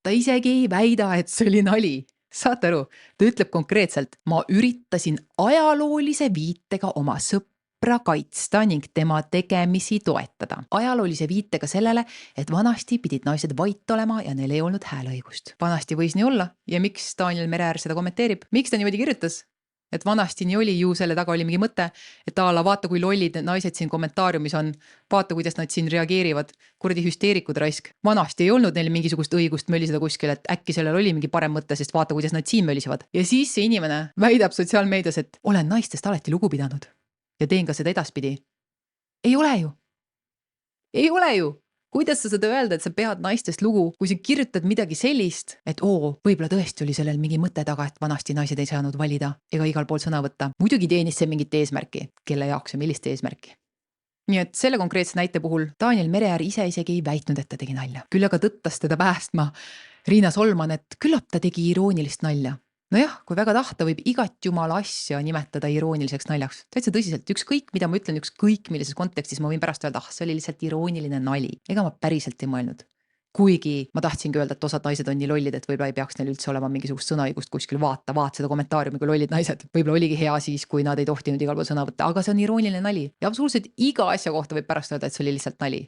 Ta isegi ei väida, et see oli nali. Saate aru? Ta ütleb konkreetselt, ma üritasin ajaloolise viitega oma sõpra kaitsta ning tema tegemisi toetada. Ajaloolise viitega sellele, et vanasti pidid naised vait olema ja neil ei olnud hääleõigust. Vanasti võis nii olla ja miks Daniel Mereäär seda kommenteerib? Miks ta niimoodi kirjutas? Et vanasti nii oli, ju selle taga oli mingi mõte, et ala vaata, kui lollid need naised siin kommentaariumis on, vaata, kuidas nad siin reageerivad, kuradi hüsteerikud raisk. Vanasti ei olnud neil mingisugust õigust möliseda kuskil, et äkki sellel oli mingi parem mõte, sest vaata, kuidas nad siin mölisevad. Ja siis see inimene väidab sotsiaalmeedias, et olen naistest alati lugu pidanud ja teen ka seda edaspidi. Ei ole ju. Ei ole ju. Kuidas sa saad öelda, et sa pead naistest lugu, kui sa kirjutad midagi sellist, et võib-olla tõesti oli sellel mingi mõte taga, et vanasti naised ei saanud valida ega igal pool sõna võtta. Muidugi teenis see mingit eesmärki, kelle jaoks ja millist eesmärki. Nii et selle konkreetse näite puhul Daniel Mereäär ise isegi ei väitnud, et ta tegi nalja. Küll aga tõttas teda päästma Riina Solman, et küllap ta tegi iroonilist nalja. Nojah, kui väga tahta, võib igat jumala asja nimetada irooniliseks naljaks. Täitsa tõsiselt, ükskõik, mida ma ütlen, ükskõik millises kontekstis, ma võin pärast öelda, see oli lihtsalt irooniline nali. Ega ma päriselt ei mõelnud. Kuigi ma tahtsingi öelda, et osad naised on nii lollid, et võib-olla ei peaks neil üldse olema mingisugust sõnaõigust kuskil vaata seda kommentaariumi, kui lollid naised. Võib-olla oligi hea siis, kui nad ei tohtinud igal pool sõna võtta, aga see on irooniline nali. Ja absoluutselt iga asja kohta võib pärast öelda, et see oli lihtsalt nali.